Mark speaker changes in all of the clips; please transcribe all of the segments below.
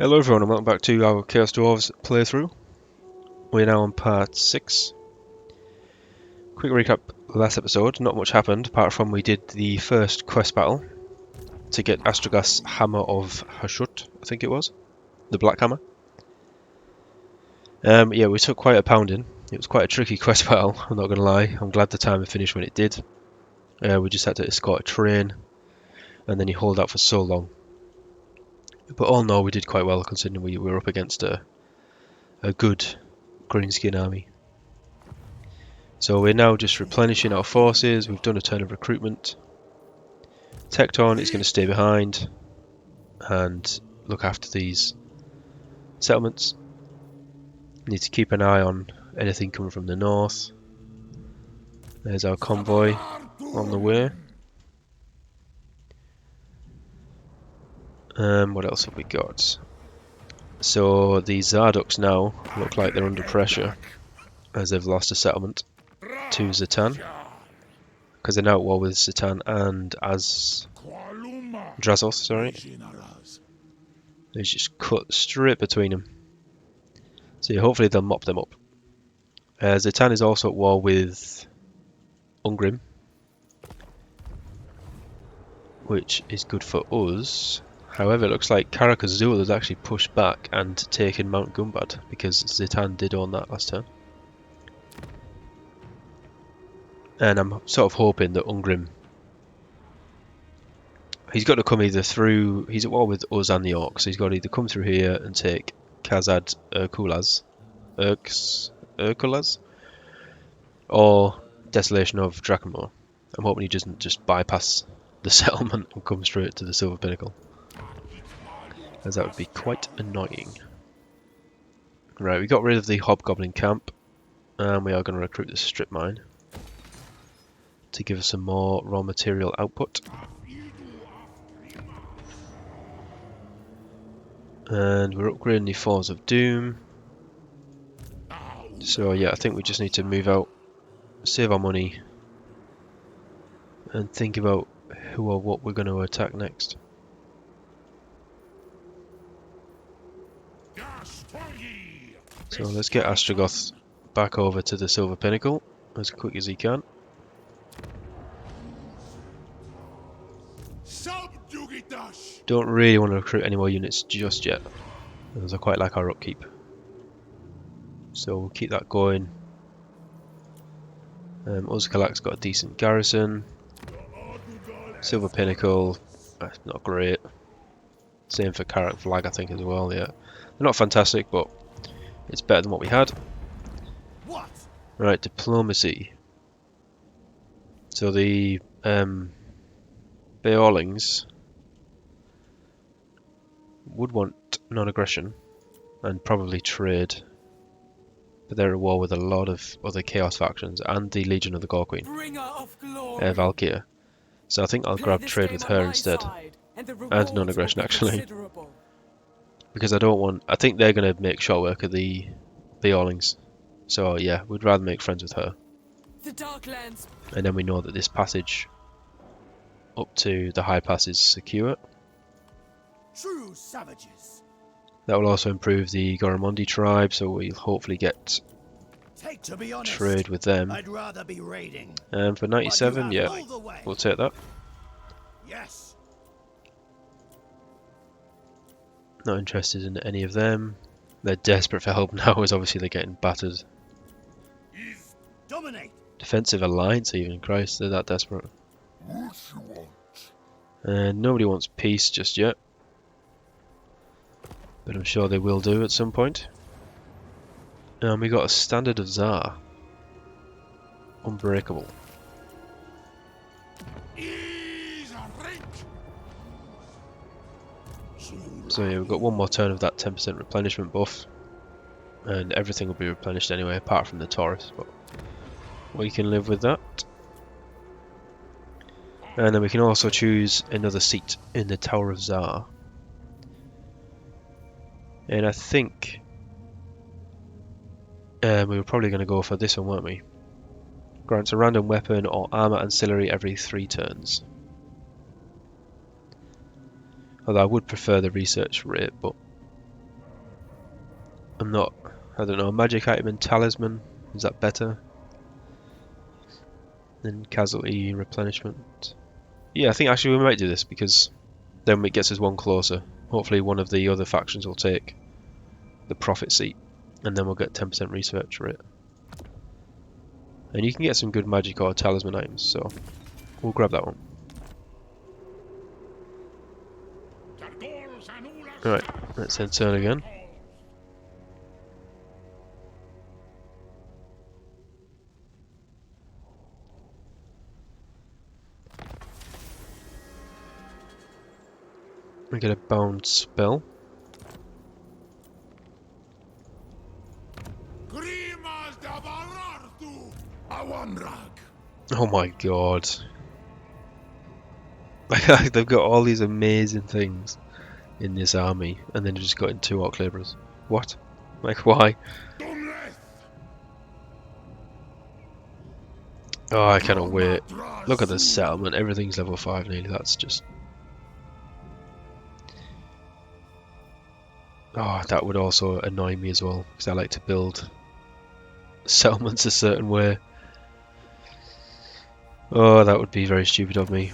Speaker 1: Hello everyone and welcome back to our Chaos Dwarves playthrough. We're now on part 6. Quick recap, last episode, not much happened apart from we did the first quest battle to get Astragas Hammer of Hashut, I think it was, the Black Hammer. Yeah, we took quite a pounding. It was quite a tricky quest battle, I'm not going to lie. I'm glad the timer finished when it did. We just had to escort a train and then he hauled out for so long. But all in all we did quite well considering we were up against a good greenskin army. So we're now just replenishing our forces. We've done a turn of recruitment. Tecton is going to stay behind and look after these settlements. Need to keep an eye on anything coming from the north. There's our convoy on the way. What else have we got? So the Zardoks now look like they're under pressure as they've lost a settlement to Zatan, because they're now at war with Zatan and Drazos, sorry. They just cut straight between them. So yeah, hopefully they'll mop them up. Zatan is also at war with Ungrim, which is good for us. However, it looks like Karakazul has actually pushed back and taken Mount Gumbad, because Zatan did own that last turn. And I'm sort of hoping that Ungrim, he's got to come either through, he's at war with us and the Orcs, so he's got to either come through here and take Kazad Urkulas, or Desolation of Drakenmoor. I'm hoping he doesn't just bypass the settlement and come straight to the Silver Pinnacle, as that would be quite annoying. Right, we got rid of the Hobgoblin camp, and we are going to recruit the strip mine to give us some more raw material output. And we're upgrading the Falls of Doom. So yeah, I think we just need to move out, save our money, and think about who or what we're going to attack next. So let's get Astragoth back over to the Silver Pinnacle as quick as he can. Don't really want to recruit any more units just yet, as I quite like our upkeep. So we'll keep that going. Uzkalak's got a decent garrison. Silver Pinnacle, that's not great. Same for Karak Flag, I think, as well. Yeah, they're not fantastic, but it's better than what we had. Right, diplomacy. So the Beorlings would want non-aggression and probably trade, but they're at war with a lot of other Chaos factions and the Legion of the Gore Queen, Valkyr. So I think I'll grab trade with her instead, and non-aggression actually, because I don't want. I think they're going to make short work of the Beorlings. So yeah, we'd rather make friends with her. And then we know that this passage up to the High Pass is secure.
Speaker 2: True savages.
Speaker 1: That will also improve the Goromondi tribe, so we'll hopefully get trade with them.
Speaker 2: I'd rather be raiding.
Speaker 1: And for 97, yeah, we'll take that.
Speaker 2: Yes.
Speaker 1: Not interested in any of them. They're desperate for help now, as obviously they're getting battered.
Speaker 2: Dominate.
Speaker 1: Defensive alliance even, Christ, they're that desperate. And nobody wants peace just yet, but I'm sure they will do at some point. And we got a standard of Tsar. Unbreakable. So yeah, we've got one more turn of that 10% replenishment buff, and everything will be replenished anyway, apart from the Taurus, but we can live with that. And then we can also choose another seat in the Tower of Tsar. And I think we were probably going to go for this one, weren't we? Grants a random weapon or armor ancillary every 3 turns. Although I would prefer the research rate, but I'm not, I don't know, magic item and talisman, is that better than casualty replenishment? Yeah, I think actually we might do this because then it gets us one closer. Hopefully one of the other factions will take the profit seat and then we'll get 10% research rate. And you can get some good magic or talisman items, so we'll grab that one. Right, let's then turn again. We get a bound spell. Oh my god. They've got all these amazing things in this army, and then just got in 2 orc labourers. What? Like, why? Oh, I cannot wait. Look at this settlement, everything's level 5 nearly, that's just... Oh, that would also annoy me as well, because I like to build settlements a certain way. Oh, that would be very stupid of me.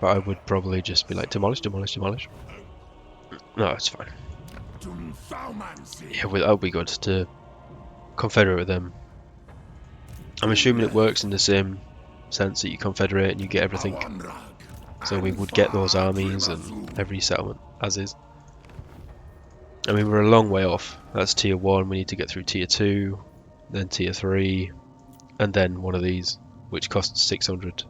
Speaker 1: But I would probably just be like, demolish, demolish, demolish. No, it's fine. Yeah, that would be good to confederate with them. I'm assuming it works in the same sense that you confederate and you get everything. So we would get those armies and every settlement as is. I mean, we're a long way off. That's tier 1, we need to get through tier 2, then tier 3, and then one of these, which costs 600.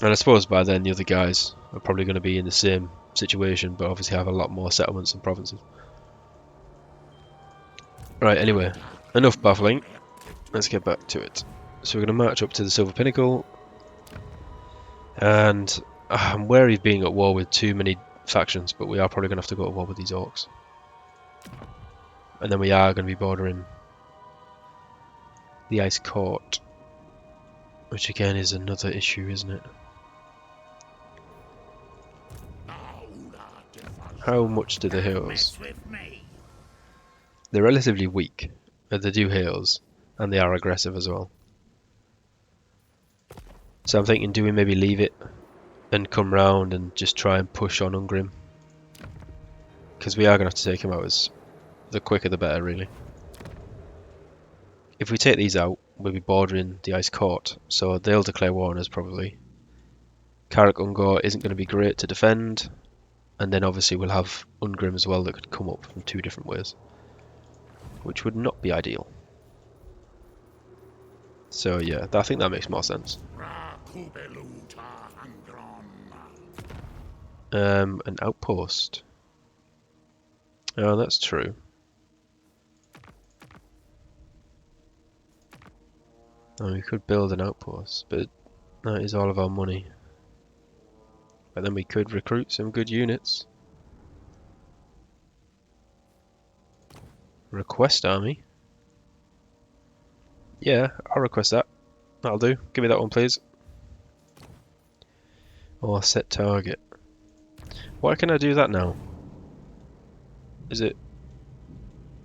Speaker 1: And I suppose by then the other guys are probably going to be in the same situation, but obviously have a lot more settlements and provinces. Right, anyway, enough baffling. Let's get back to it. So we're going to march up to the Silver Pinnacle, and I'm wary of being at war with too many factions, but we are probably going to have to go to war with these orcs. And then we are going to be bordering the Ice Court, which again is another issue, isn't it? How much do the heroes? They're relatively weak, but they do heals, and they are aggressive as well. So I'm thinking, do we maybe leave it and come round and just try and push on Ungrim? Because we are going to have to take him out, as the quicker the better, really. If we take these out, we'll be bordering the Ice Court, so they'll declare war on us probably. Karak Ungor isn't going to be great to defend, and then obviously we'll have Ungrim as well that could come up from 2 different ways, which would not be ideal. So yeah, I think that makes more sense. An outpost. Oh, that's true. Oh, we could build an outpost, but that is all of our money. But then we could recruit some good units. Request army. Yeah, I'll request that. That'll do. Give me that one, please. Or set target. Why can I do that now? Is it...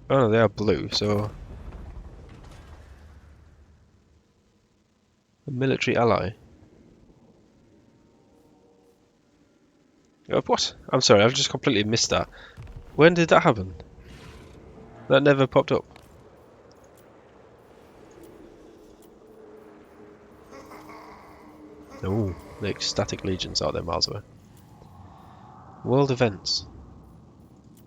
Speaker 1: Oh no, they are blue, so... A military ally. What? I'm sorry, I've just completely missed that. When did that happen? That never popped up. Oh, the ecstatic legions are there miles away. World events.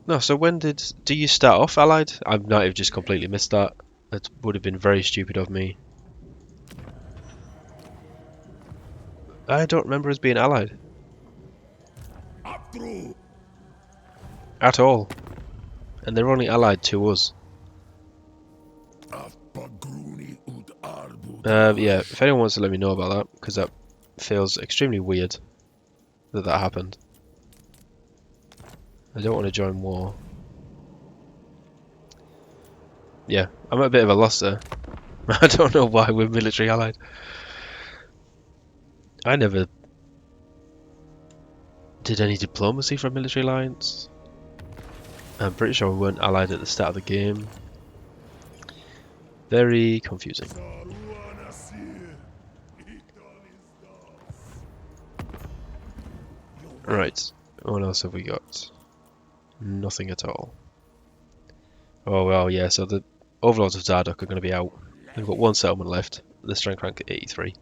Speaker 1: No, so when do you start off allied? I might have just completely missed that. That would have been very stupid of me. I don't remember us being allied. At all. And they're only allied to us. Yeah, if anyone wants to let me know about that, because that feels extremely weird that that happened. I don't want to join war. Yeah, I'm at a bit of a loss there. I don't know why we're military allied. I never did any diplomacy for a military alliance. I'm pretty sure we weren't allied at the start of the game. Very confusing. Right, what else have we got? Nothing at all. Oh well, yeah, so the Overlords of Zardoz are going to be out. We've got one settlement left, the strength rank at 83.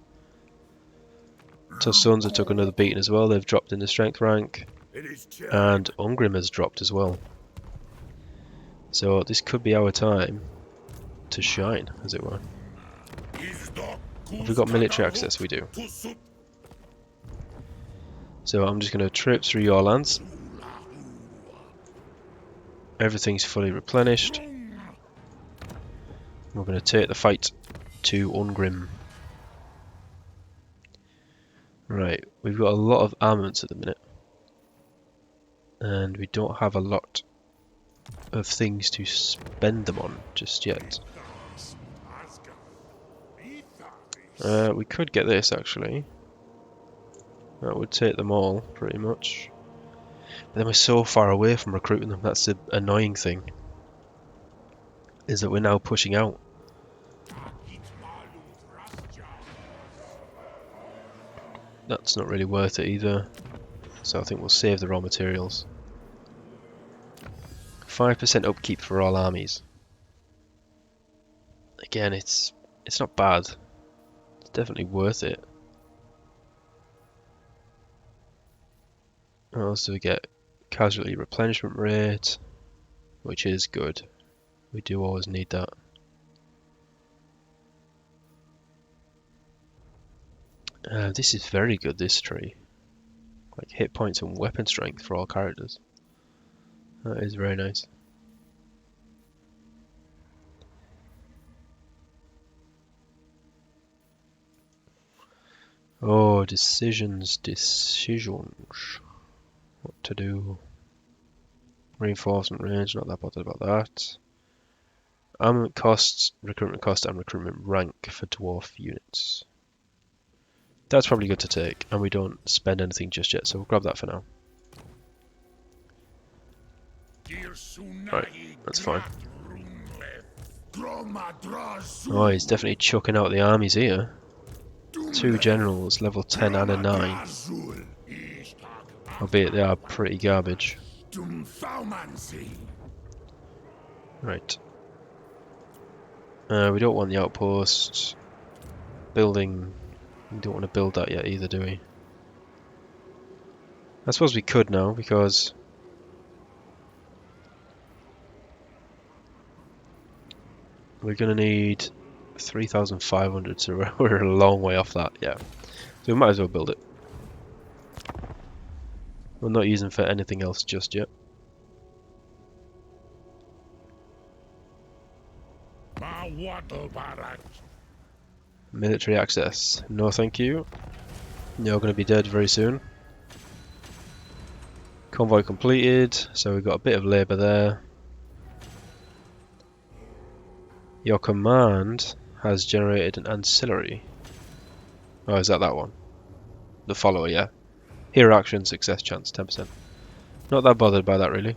Speaker 1: Sons have took another beating as well, they've dropped in the strength rank. And Ungrim has dropped as well. So this could be our time to shine, as it were. Have we got military access? We do. So I'm just going to trip through your lands. Everything's fully replenished. We're going to take the fight to Ungrim. Right, we've got a lot of armaments at the minute. And we don't have a lot of things to spend them on just yet. We could get this actually. That would take them all, pretty much. But then we're so far away from recruiting them, that's the annoying thing. Is that we're now pushing out. That's not really worth it either. So I think we'll save the raw materials. 5% upkeep for all armies. Again, it's not bad. It's definitely worth it. What else do we get? Casualty replenishment rate, which is good. We do always need that. This is very good, this tree. Like hit points and weapon strength for all characters. That is very nice. Oh, decisions. What to do? Reinforcement range, not that bothered about that. Armament costs, recruitment cost, and recruitment rank for dwarf units. That's probably good to take, and we don't spend anything just yet, so we'll grab that for now. Right, that's fine. Oh, he's definitely chucking out the armies here. 2 generals, level 10 and a 9. Albeit they are pretty garbage. Right. We don't want the outpost. Building. We don't want to build that yet either, do we? I suppose we could now, because we're going to need 3,500, so we're a long way off that, yeah. So we might as well build it. We're not using for anything else just yet. Military access. No thank you. You're going to be dead very soon. Convoy completed, so we've got a bit of labour there. Your command has generated an ancillary. Oh, is that one? The follower, yeah. Hero action, success chance, 10%. Not that bothered by that, really.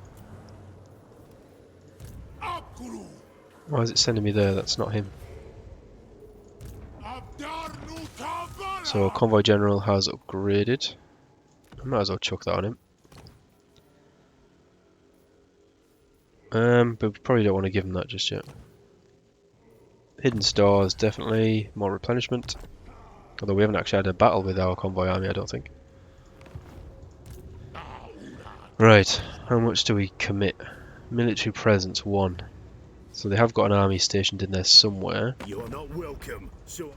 Speaker 1: Why is it sending me there? That's not him. So, Convoy General has upgraded. I might as well chuck that on him. But we probably don't want to give him that just yet. Hidden stores, definitely. More replenishment. Although we haven't actually had a battle with our convoy army, I don't think. Right, how much do we commit? Military presence, 1. So they have got an army stationed in there somewhere.
Speaker 2: You're not welcome. So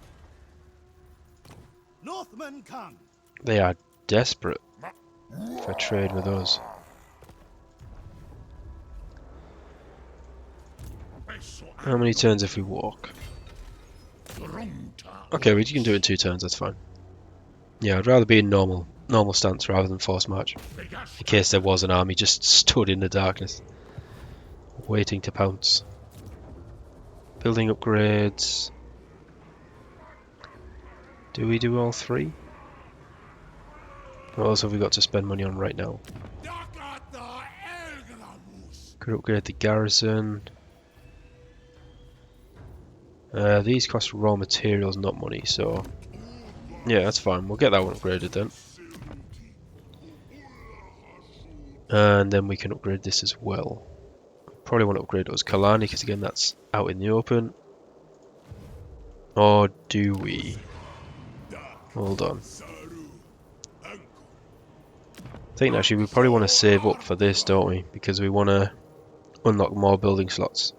Speaker 2: Northmen come.
Speaker 1: They are desperate for trade with us. How many turns if we walk? Okay, we can do it in 2 turns, that's fine. Yeah, I'd rather be in normal stance rather than force march. In case there was an army just stood in the darkness, waiting to pounce. Building upgrades. Do we do all 3? What else have we got to spend money on right now? Could upgrade the garrison. These cost raw materials, not money, so yeah, that's fine. We'll get that one upgraded then. And then we can upgrade this as well. Probably want to upgrade those Kalani because again that's out in the open. Or do we? Hold on. I think actually we probably want to save up for this, don't we? Because we want to unlock more building slots.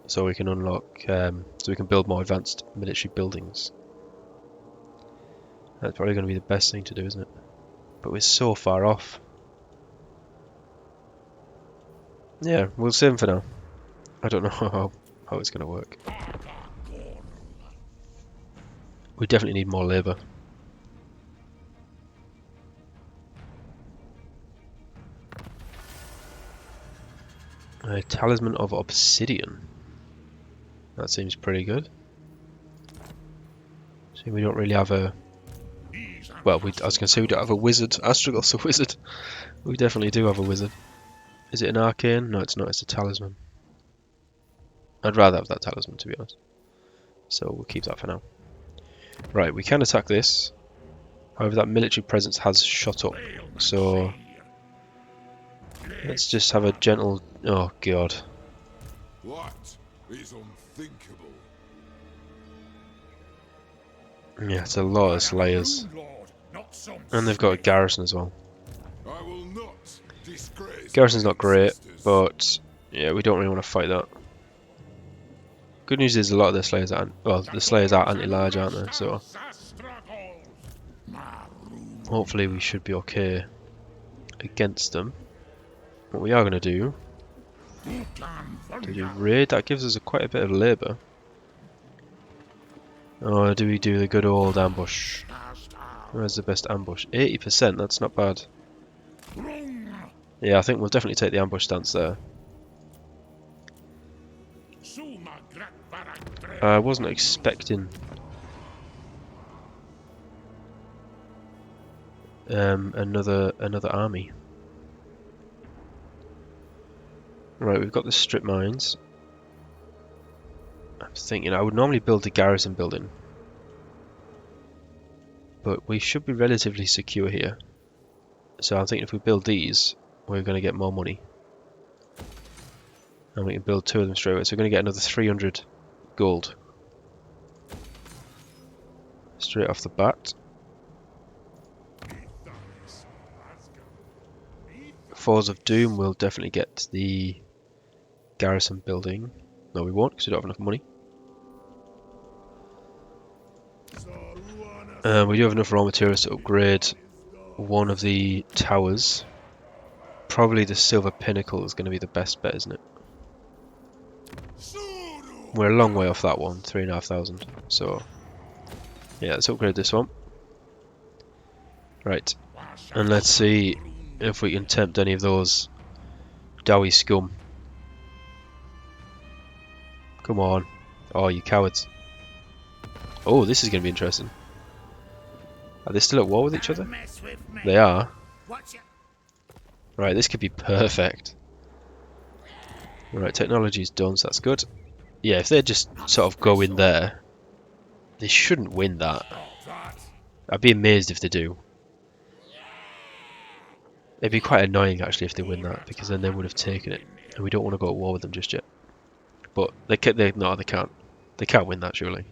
Speaker 1: So we can unlock, so we can build more advanced military buildings. That's probably going to be the best thing to do, isn't it? But we're so far off. Yeah, we'll save them for now. I don't know how it's going to work. We definitely need more labour. A talisman of obsidian. That seems pretty good. See, we don't really have a... Well, I was going to say we don't have a wizard. Astragal's a wizard. We definitely do have a wizard. Is it an arcane? No, it's not. It's a talisman. I'd rather have that talisman, to be honest. So we'll keep that for now. Right, we can attack this. However, that military presence has shot up. So let's just have a gentle... Oh, God.
Speaker 3: What is unthinkable?
Speaker 1: Yeah, it's a lot of slayers. And they've got a garrison as well.
Speaker 3: I will not disgrace
Speaker 1: Garrison's not
Speaker 3: my
Speaker 1: great,
Speaker 3: ancestors.
Speaker 1: but yeah, we don't really want to fight that. Good news is a lot of the slayers aren't... Well, the slayers are anti-large, aren't they? So hopefully we should be okay against them. What we are going to do raid. That gives us quite a bit of labour. Or do we do the good old ambush? Where's the best ambush? 80%, that's not bad. Yeah, I think we'll definitely take the ambush stance there. I wasn't expecting another army. Right, we've got the strip mines. I was thinking I would normally build a garrison building, but we should be relatively secure here. So I'm thinking if we build these, we're going to get more money. And we can build 2 of them straight away, so we're going to get another 300 gold. Straight off the bat. Falls of Doom will definitely get the garrison building. No, we won't because we don't have enough money. We do have enough raw materials to upgrade one of the towers. Probably the Silver Pinnacle is going to be the best bet, isn't it? We're a long way off that one, 3,500. So, yeah, let's upgrade this one. Right, and let's see if we can tempt any of those Dowie scum. Come on. Oh, you cowards. Oh, this is going to be interesting. Are they still at war with each other? They are. Right, this could be perfect. Right, technology's done, so that's good. Yeah, if they just sort of go in there, they shouldn't win that. I'd be amazed if they do. It'd be quite annoying actually if they win that, because then they would have taken it, and we don't want to go to war with them just yet. But they can't. They can't win that surely.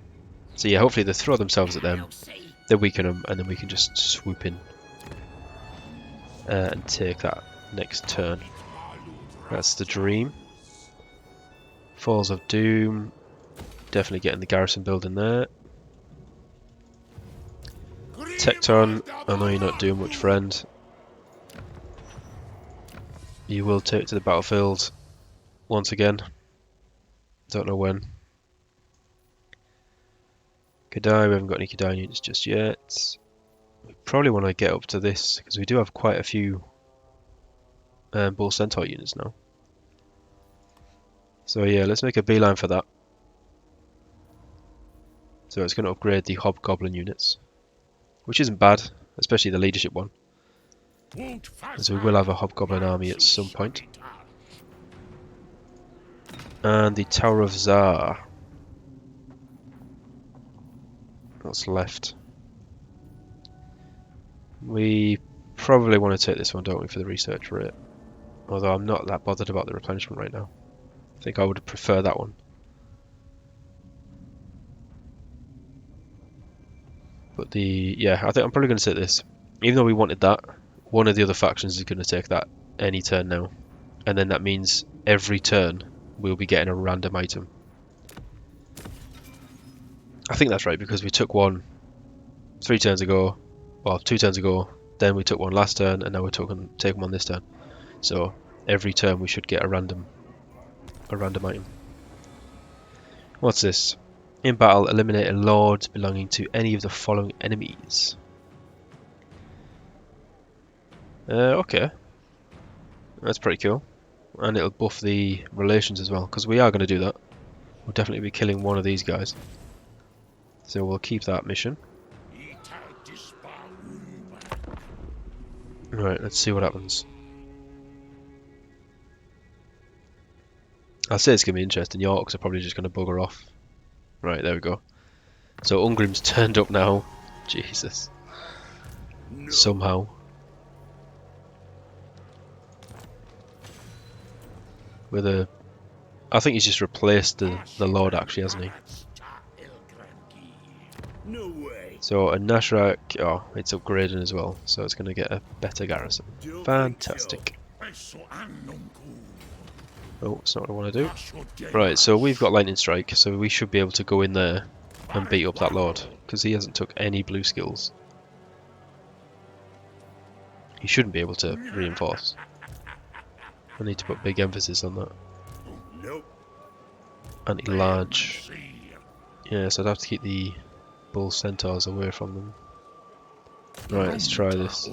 Speaker 1: So yeah, hopefully they throw themselves at them, they weaken them, and then we can just swoop in and take that next turn. That's the dream. Falls of Doom, definitely getting the garrison building there. Tecton, I know you're not doing much, friend. You will take to the battlefield once again. Don't know when. Kadai, we haven't got any Kadai units just yet. We probably want to get up to this because we do have quite a few Bull Centaur units now. So yeah, let's make a beeline for that. So it's going to upgrade the Hobgoblin units, which isn't bad, especially the leadership one, as we will have a Hobgoblin army at some point. And the Tower of Zar. What's left? We probably want to take this one, don't we, for the research rate? Although I'm not that bothered about the replenishment right now. I think I would prefer that one. But yeah, I think I'm probably going to take this. Even though we wanted that, one of the other factions is going to take that any turn now. And then that means every turn we'll be getting a random item. I think that's right, because we took one 3 turns ago, well, 2 turns ago, then we took one last turn, and now we're taking one this turn. So every turn we should get a random item. What's this? In battle, eliminate lords belonging to any of the following enemies. Okay, that's pretty cool, and it'll buff the relations as well, because we are going to do that. We'll definitely be killing one of these guys, so we'll keep that mission. Right, let's see what happens. I'll say it's going to be interesting. Yorks are probably just going to bugger off. Right, there we go. So Ungrim's turned up now. Jesus.
Speaker 2: No.
Speaker 1: Somehow. With a... I think he's just replaced the Lord, actually, hasn't he?
Speaker 2: No way.
Speaker 1: So a Nashrak... Oh, it's upgrading as well. So it's going to get a better garrison. Fantastic. Oh, it's not what I want to do. Right, so we've got Lightning Strike, so we should be able to go in there and beat up that Lord, because he hasn't took any blue skills. He shouldn't be able to reinforce. I need to put big emphasis on that.
Speaker 2: Nope.
Speaker 1: Anti-large. Yes, I'd have to keep the bull centaurs away from them. Right, let's try this.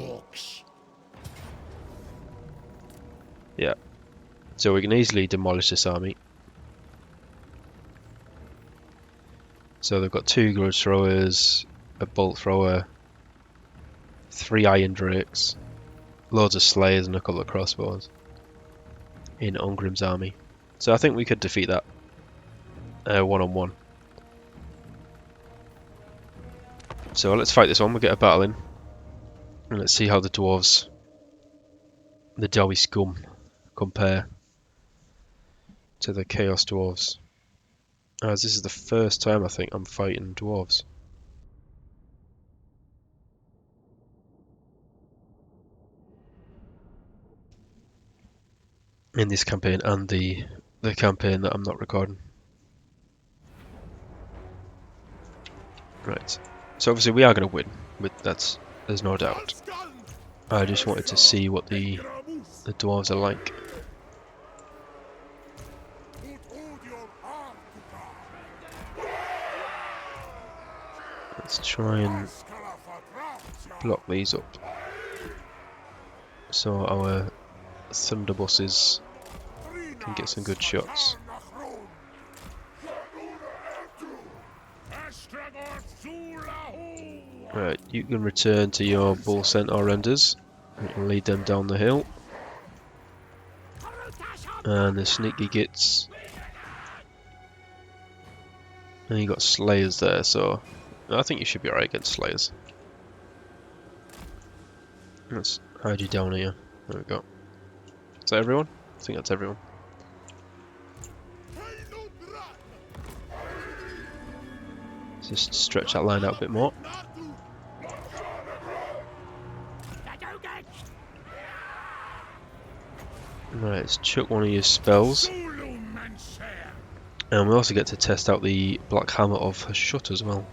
Speaker 1: Yeah. So we can easily demolish this army. So they've got 2 grudge throwers, a bolt thrower, 3 iron drakes, loads of slayers and a couple of crossbows in Ungrim's army. So I think we could defeat that one-on-one. So let's fight this one, we'll get a battle in. And let's see how the dwarves, the Dowie scum, compare to the Chaos Dwarves. As this is the first time I think I'm fighting dwarves. In this campaign and the campaign that I'm not recording. Right. So obviously we are going to win. There's no doubt. I just wanted to see what the dwarves are like. Let's try and block these up so our thunderbuses can get some good shots. Right, you can return to your bull centaur renders and lead them down the hill. And the sneaky gits. And you got slayers there, so I think you should be alright against slayers. Let's hide you down here. There we go. Is that everyone? I think that's everyone. Let's just stretch that line out a bit more. Right, let's chuck one of your spells. And we also get to test out the Black Hammer of Hashut as well.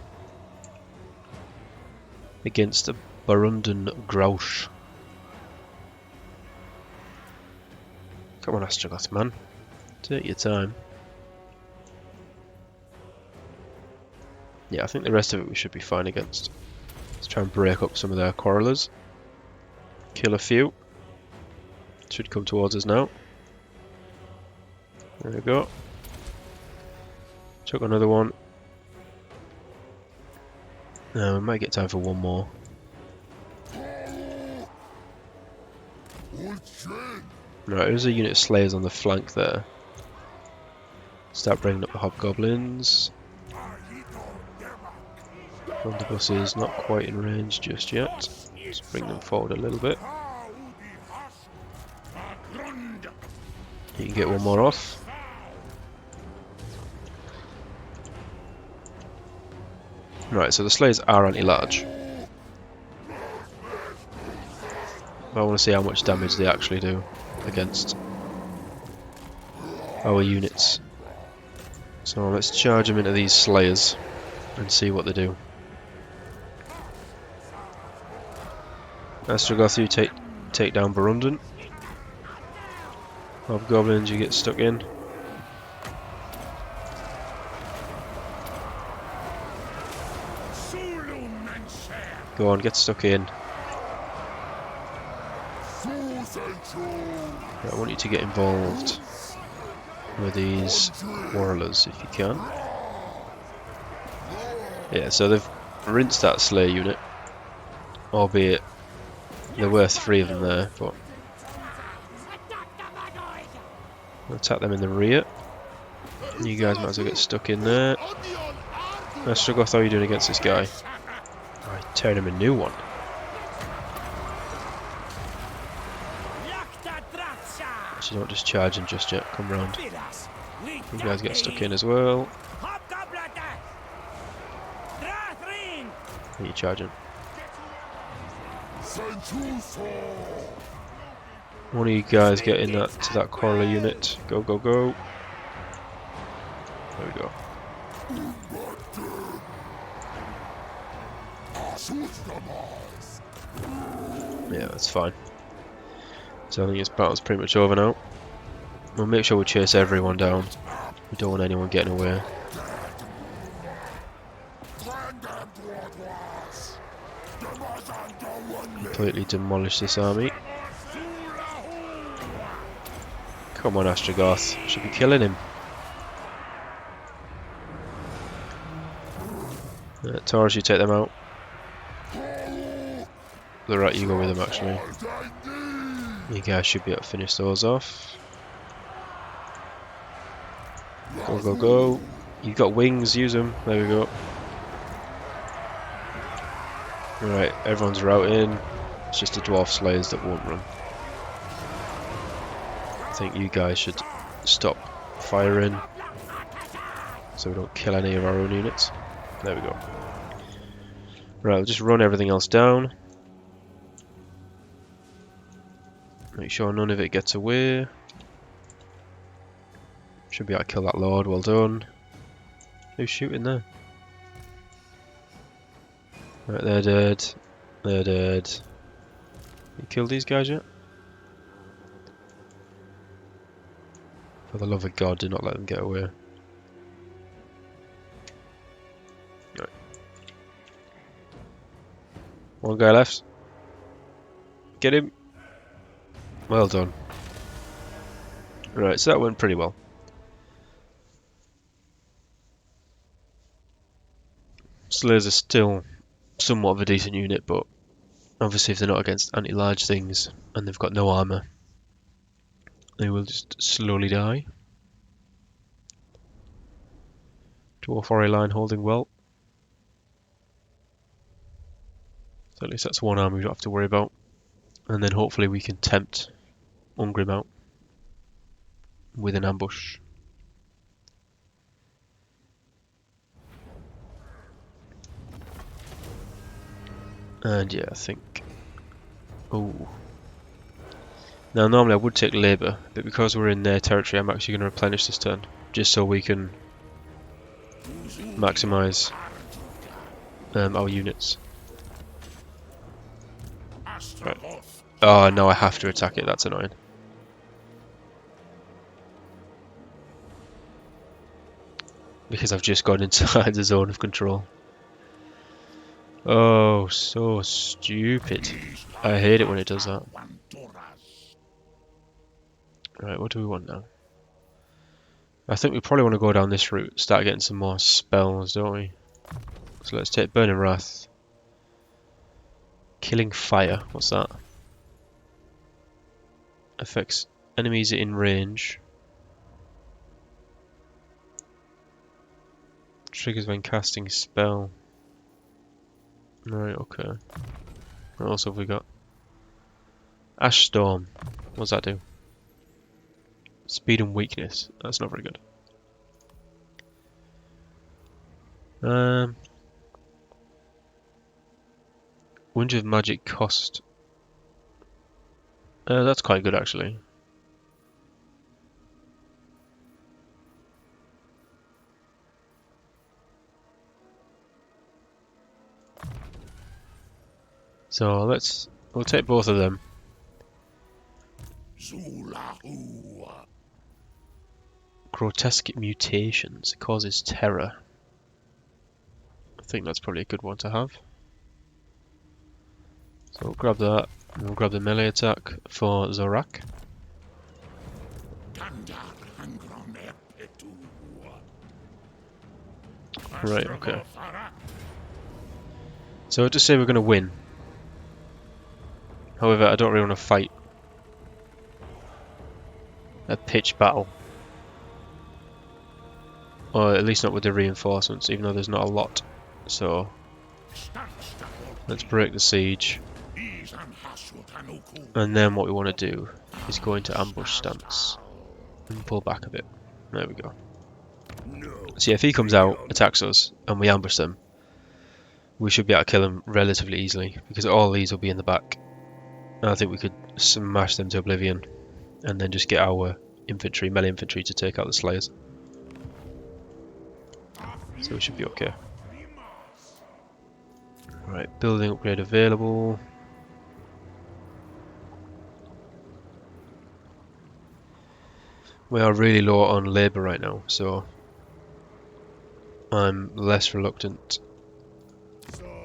Speaker 1: Against the Barundan Grouch. Come on, Astrogoth, man. Take your time. Yeah, I think the rest of it we should be fine against. Let's try and break up some of their quarrelers. Kill a few. Should come towards us now. There we go. Chuck another one. Now we might get time for one more. Right, there's a unit of slayers on the flank there. Start bringing up the hobgoblins. Blunderbuss is not quite in range just yet. Let's bring them forward a little bit. You can get one more off. Right, so the Slayers are anti-large. I want to see how much damage they actually do against our units. So let's charge them into these Slayers and see what they do. Astrogoth, you take down Barundan. Hobgoblins, you get stuck in. Go on, get stuck in. Right, I want you to get involved with these warriors if you can. Yeah, so they've rinsed that Slayer unit, albeit there were 3 of them there, but we'll attack them in the rear. You guys might as well get stuck in there. Astrogoth, how are you doing against this guy? I turn him a new one. Actually, don't just charge him just yet. Come round. You guys get stuck in as well. Are you charging? One of you guys get in that to that coroner unit. Go, go, go. There we go. Yeah, that's fine. So I think this battle's pretty much over now. We'll make sure we chase everyone down. We don't want anyone getting away. Completely demolish this army. Come on, Astrogoth. Should be killing him. Taurus, you take them out. They're right, you go with them actually. You guys should be able to finish those off. Go, go, go. You've got wings, use them. There we go. Right, everyone's routing. It's just the Dwarf Slayers that won't run. I think you guys should stop firing so we don't kill any of our own units. There we go. Right, we'll just run everything else down. Make sure none of it gets away. Should be able to kill that Lord, well done. Who's shooting there? Right, they're dead. They're dead. You killed these guys yet? For the love of God, do not let them get away. Right. One guy left. Get him. Well done. Right, so that went pretty well. Slayers are still somewhat of a decent unit, but obviously if they're not against anti-large things and they've got no armour, they will just slowly die. Dwarf warrior line holding well. So at least that's one army we don't have to worry about. And then hopefully we can tempt Ungrim out with an ambush. And yeah, I think... Oh. Now normally I would take labour, but because we're in their territory I'm actually going to replenish this turn. Just so we can maximise our units. Right. Oh no, I have to attack it, that's annoying. Because I've just gone inside the zone of control. Oh, so stupid. I hate it when it does that. Right, what do we want now? I think we probably want to go down this route, start getting some more spells, don't we? So let's take Burning Wrath. Killing Fire, what's that? Affects enemies in range. Triggers when casting spell. Right, okay. What else have we got? Ash Storm. What does that do? Speed and weakness. That's not very good. Wind of Magic cost. That's quite good actually. So we'll take both of them. Grotesque mutations causes terror. I think that's probably a good one to have. So we'll grab that. And we'll grab the melee attack for Zorak. Right, okay. So just say we're going to win. However, I don't really want to fight a pitched battle. Or at least not with the reinforcements, even though there's not a lot. So let's break the siege. And then what we want to do is go into ambush stance and pull back a bit. There we go. So yeah, if he comes out, attacks us, and we ambush them, we should be able to kill him relatively easily, because all these will be in the back. And I think we could smash them to oblivion, and then just get our infantry, melee infantry, to take out the slayers. So we should be okay. Right, building upgrade available. We are really low on labour right now, so I'm less reluctant.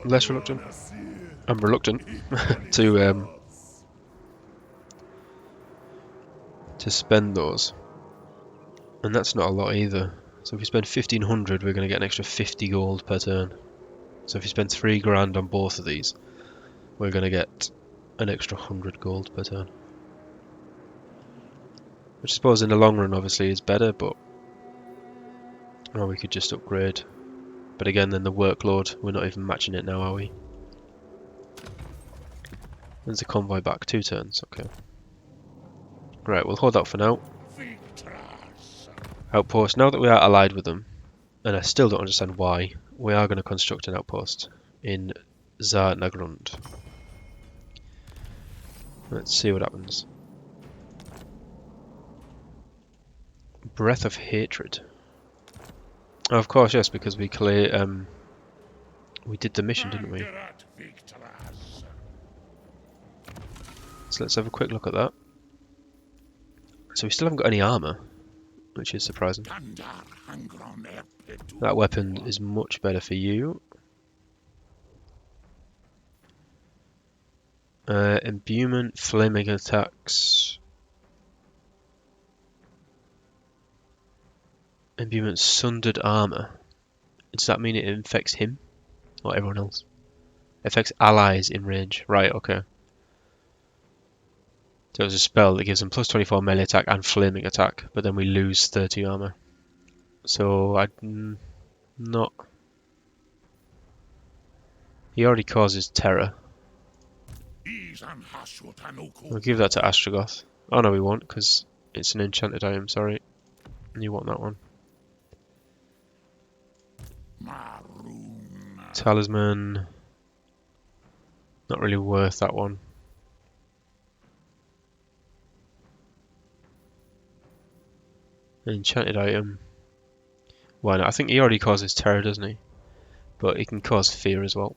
Speaker 1: I'm reluctant to spend those, and that's not a lot either. So if we spend 1500, we're going to get an extra 50 gold per turn. So if you spend 3 grand on both of these, we're going to get an extra 100 gold per turn. Which I suppose in the long run obviously is better, but or we could just upgrade. But again, then the workload, we're not even matching it now, are we? There's a convoy back, 2 turns, okay. Right, we'll hold out for now. Outpost, now that we are allied with them, and I still don't understand why, we are going to construct an outpost in Zarnagrund. Let's see what happens. Breath of Hatred. Oh, of course, yes, because we did the mission, didn't we? So let's have a quick look at that. So we still haven't got any armour, which is surprising. That weapon is much better for you. Imbuement, flaming attacks. Imbuement, sundered armour. Does that mean it infects him? Or everyone else? Affects allies in range. Right, okay. So it's a spell that gives them plus 24 melee attack and flaming attack, but then we lose 30 armor. So I'm not. He already causes terror. We'll give that to Astrogoth. Oh no, we won't, because it's an enchanted item, sorry. You want that one. Talisman. Not really worth that one. Enchanted item. Why not? I think he already causes terror, doesn't he? But he can cause fear as well.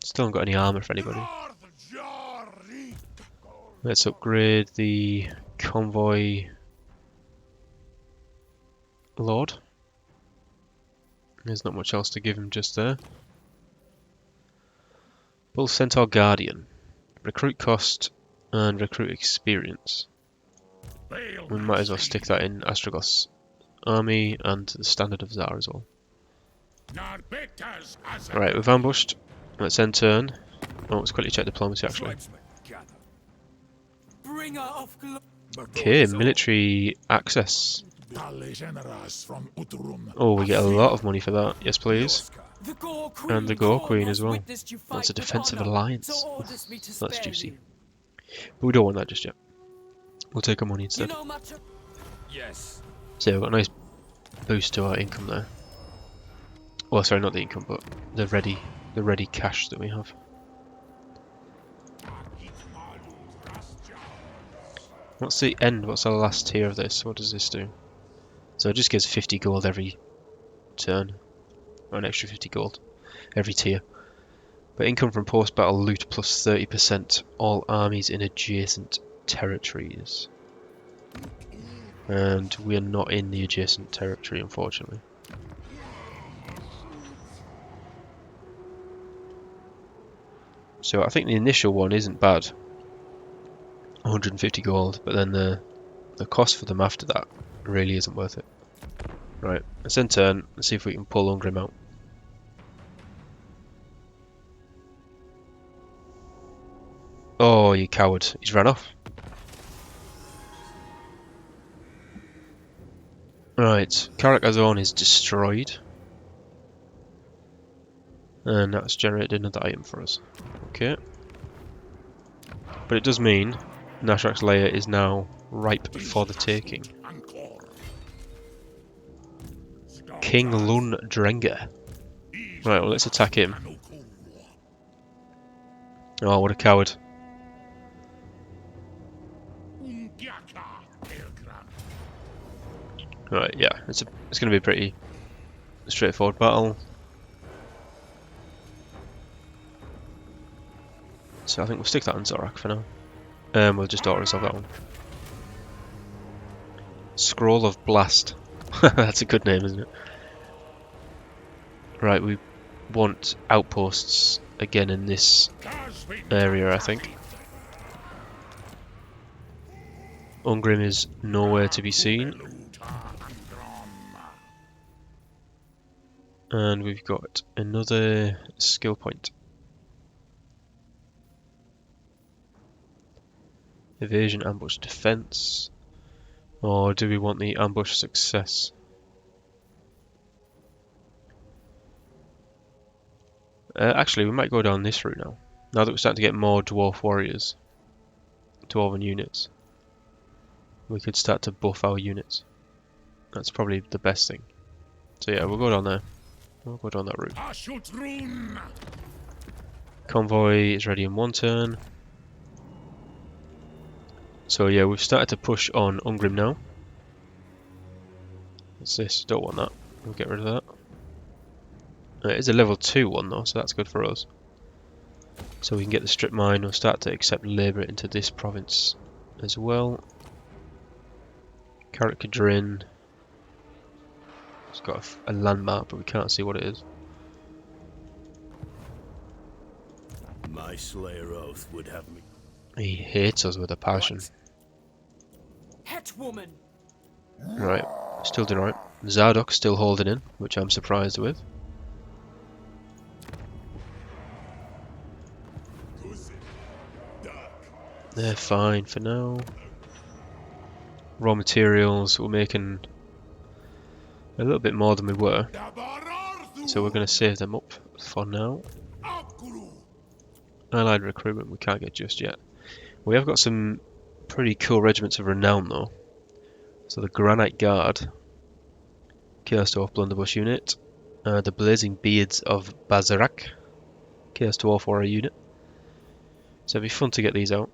Speaker 1: Still haven't got any armor for anybody. Let's upgrade the convoy lord. There's not much else to give him just there. Bull Centaur Guardian. Recruit cost and recruit experience. We might as well stick that in Astrogoth's army and the standard of Zar as well. Right, we've ambushed. Let's end turn. Oh, let's quickly check diplomacy actually. Okay, military access. Oh, we get a lot of money for that. Yes, please.
Speaker 4: The Gore
Speaker 1: And the
Speaker 4: Queen
Speaker 1: Gore
Speaker 4: Corn
Speaker 1: Queen
Speaker 4: has
Speaker 1: as well.
Speaker 4: witnessed you
Speaker 1: That's a
Speaker 4: fight with
Speaker 1: defensive
Speaker 4: honor,
Speaker 1: alliance.
Speaker 4: so orders me to
Speaker 1: That's
Speaker 4: spare
Speaker 1: juicy.
Speaker 4: you.
Speaker 1: But we don't want that just yet. We'll take our money
Speaker 4: You
Speaker 1: instead.
Speaker 4: know much of... Yes.
Speaker 1: So yeah, we've got a nice boost to our income there. Well, sorry, not the income, but the ready cash that we have. What's the end? What's our last tier of this? What does this do? So it just gives 50 gold every turn, or an extra 50 gold every tier. But income from post-battle loot plus 30% all armies in adjacent territories. And we are not in the adjacent territory, unfortunately. So I think the initial one isn't bad. 150 gold, but then the cost for them after that really isn't worth it. Right, let's end turn. Let's see if we can pull Ungrim out. Oh, you coward. He's ran off. Right, Karak is destroyed. And that's generated another item for us. Okay. But it does mean Nashrak's lair is now ripe for the taking. King Lun Drenga. Right, well, let's attack him. Oh, what a coward. Right, yeah, it's going to be a pretty straightforward battle. So I think we'll stick that on Zorak for now. We'll just auto resolve that one. Scroll of Blast. That's a good name, isn't it? Right, we want outposts again in this area, I think. Ungrim is nowhere to be seen. And we've got another skill point. Evasion, ambush, defense. Or do we want the ambush success? Actually, we might go down this route now. Now that we're starting to get more dwarf warriors, dwarven units, we could start to buff our units. That's probably the best thing. So yeah, we'll go down there. We'll go down that route. Convoy is ready in one turn. So yeah, we've started to push on Ungrim now. What's this? Don't want that. We'll get rid of that. It is a level 2 one though, so that's good for us. So we can get the strip mine. We'll start to accept labour into this province as well. Karak. It's got a landmark, but we can't see what it is.
Speaker 2: My Slayer oath would have me.
Speaker 1: He hates us with a passion.
Speaker 4: Het woman.
Speaker 1: Right, still doing alright. Zardok's still holding in, which I'm surprised with. They're fine for now. Raw materials, we're making a little bit more than we were. So we're going to save them up for now. Allied recruitment we can't get just yet. We have got some pretty cool regiments of renown though. So the Granite Guard, Chaos Dwarf Blunderbuss unit, the Blazing Beards of Bazarak, Chaos Dwarf Warrior unit. So it'd be fun to get these out.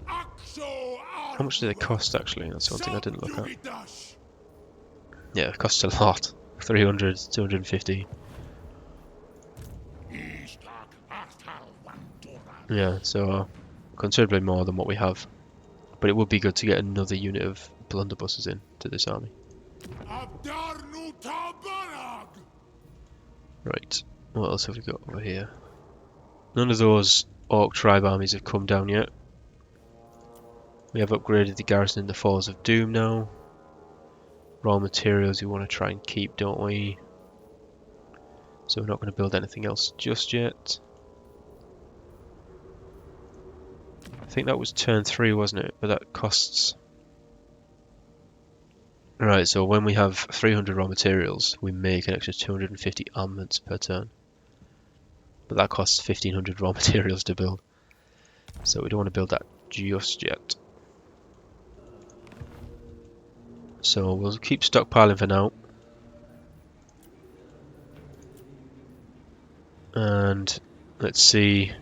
Speaker 1: How much do they cost actually? That's one thing I didn't look at. Yeah, it costs a lot. 300, 250. Yeah, so considerably more than what we have. But it would be good to get another unit of blunderbusses in to this army. Right, what else have we got over here? None of those Orc tribe armies have come down yet. We have upgraded the garrison in the Falls of Doom now. Raw materials we want to try and keep, don't we? So we're not going to build anything else just yet. I think that was turn 3, wasn't it? But that costs Right, so when we have 300 raw materials, we make an extra 250 armaments per turn. But that costs 1500 raw materials to build. So we don't want to build that just yet. So we'll keep stockpiling for now. And let's see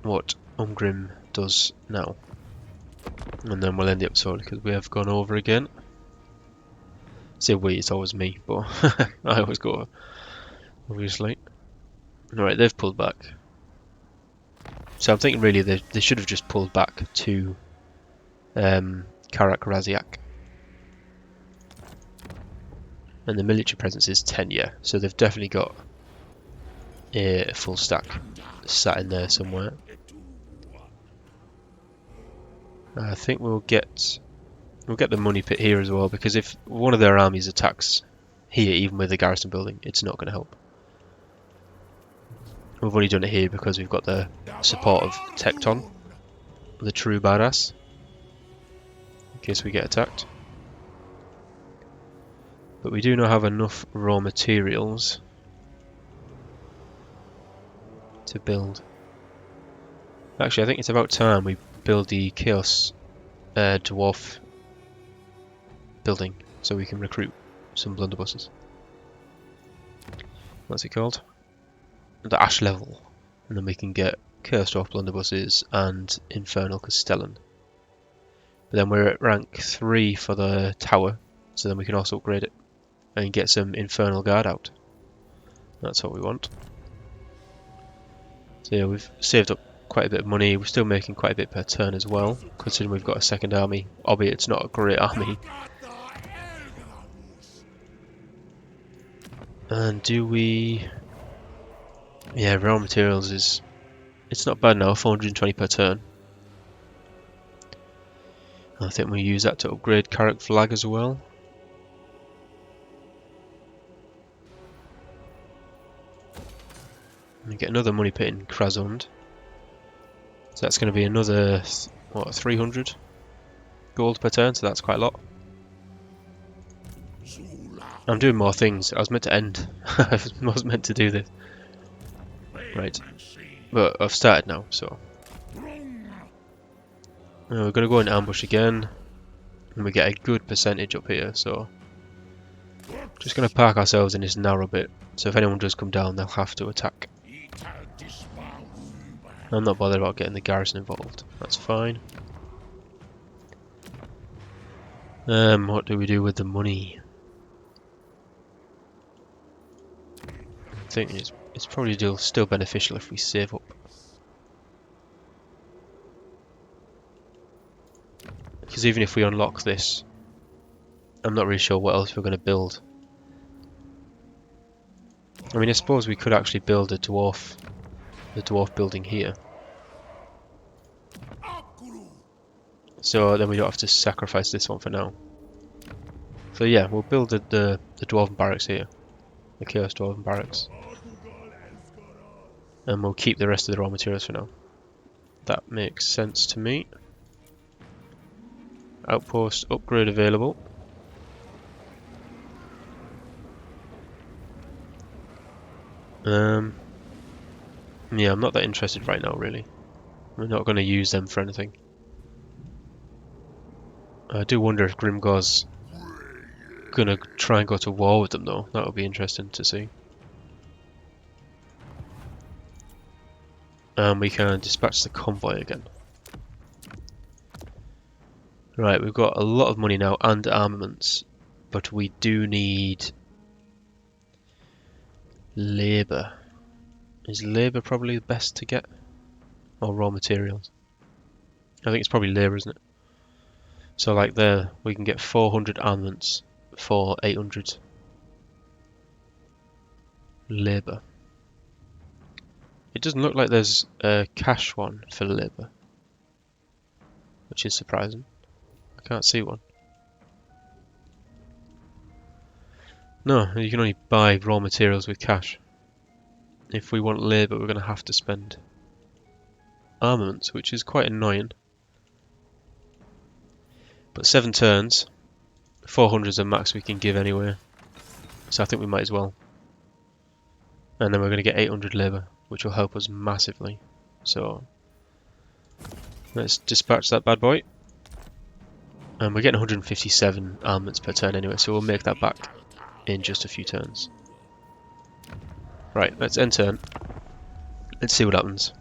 Speaker 1: what Umgrim does now. And then we'll end the episode because we have gone over again. Say we, it's always me, but I always go over, obviously. Alright, they've pulled back. So I'm thinking really they should have just pulled back to Karak Raziak. And the military presence is 10, yeah. So they've definitely got a full stack sat in there somewhere. I think we'll get the money pit here as well, because if one of their armies attacks here, even with the garrison building, it's not going to help. We've only done it here because we've got the support of Tecton, the true badass, in case we get attacked. But we do not have enough raw materials to build. Actually, I think it's about time we build the Chaos Dwarf building so we can recruit some blunderbusses. What's it called? The Ash level. And then we can get Chaos Dwarf blunderbusses and Infernal Castellan. But then we're at rank 3 for the tower, so then we can also upgrade it and get some Infernal Guard out. That's what we want. So yeah, we've saved up quite a bit of money. We're still making quite a bit per turn as well, considering we've got a second army, albeit it's not a great army. And do we... Yeah, raw materials is... It's not bad now, 420 per turn. I think we'll use that to upgrade Karak Flag as well. And get another money pit in Krasund. So that's going to be another, what, 300 gold per turn, so that's quite a lot. I'm doing more things. I was meant to end. I was meant to do this. Right. But I've started now, so. We're going to go in ambush again. And we get a good percentage up here, so. Just going to park ourselves in this narrow bit. So if anyone does come down, they'll have to attack. I'm not bothered about getting the garrison involved. That's fine. What do we do with the money? I think it's probably still beneficial if we save up. Because even if we unlock this, I'm not really sure what else we're going to build. I mean, I suppose we could actually build the dwarf building here. So then we don't have to sacrifice this one for now. So yeah, we'll build the dwarven barracks here. The Chaos Dwarven barracks. And we'll keep the rest of the raw materials for now. That makes sense to me. Outpost upgrade available. Yeah, I'm not that interested right now, really. We're not going to use them for anything. I do wonder if Grimgor's going to try and go to war with them, though. That would be interesting to see. And we can dispatch the convoy again. Right, we've got a lot of money now and armaments, but we do need labour. Is labour probably the best to get? Or raw materials? I think it's probably labour, isn't it? So like there, we can get 400 armaments for 800 labour. It doesn't look like there's a cash one for labour, which is surprising. I can't see one. No, you can only buy raw materials with cash. If we want labour, we're going to have to spend armaments, which is quite annoying. But 7 turns, 400 is the max we can give anyway, so I think we might as well. And then we're going to get 800 labour, which will help us massively. So let's dispatch that bad boy. And we're getting 157 armaments per turn anyway, so we'll make that back in just a few turns. Right, let's end turn. Let's see what happens.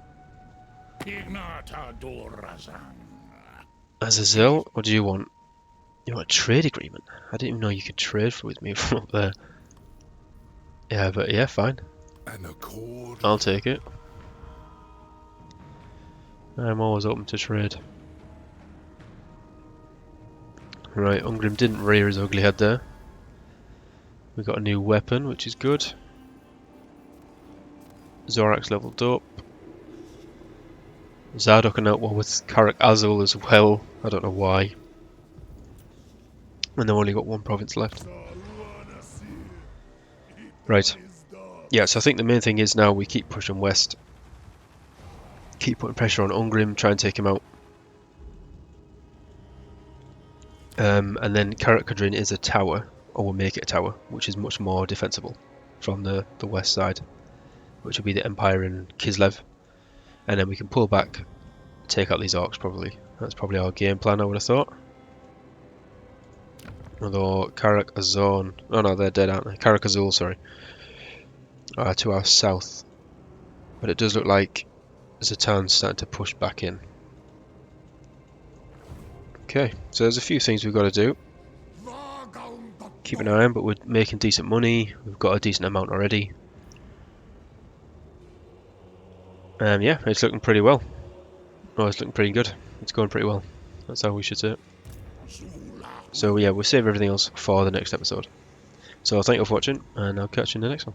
Speaker 1: Azazel, what do you want? You want a trade agreement? I didn't even know you could trade with me from up there. Yeah, but yeah, fine.
Speaker 3: An accord.
Speaker 1: I'll take it. I'm always open to trade. Right, Ungrim didn't rear his ugly head there. We got a new weapon, which is good. Zorak's leveled up. Zadok and out one with Karak Azul as well. I don't know why. And they've only got one province left. Right. Yeah, so I think the main thing is now we keep pushing west. Keep putting pressure on Ungrim, try and take him out. And then Karak Kadrin is a tower, or we'll make it a tower, which is much more defensible from the west side, which will be the Empire in Kislev. And then we can pull back, take out these orcs probably. That's probably our game plan, I would have thought. Although Karak Azon, oh no, they're dead, aren't they? Karak Azul, sorry, to our south. But it does look like Zatan's starting to push back in. Okay, so there's a few things we've got to do. Keep an eye on, but we're making decent money. We've got a decent amount already. Yeah, it's looking pretty well. Oh, it's looking pretty good. It's going pretty well. That's how we should say it. So yeah, we'll save everything else for the next episode. So thank you for watching, and I'll catch you in the next one.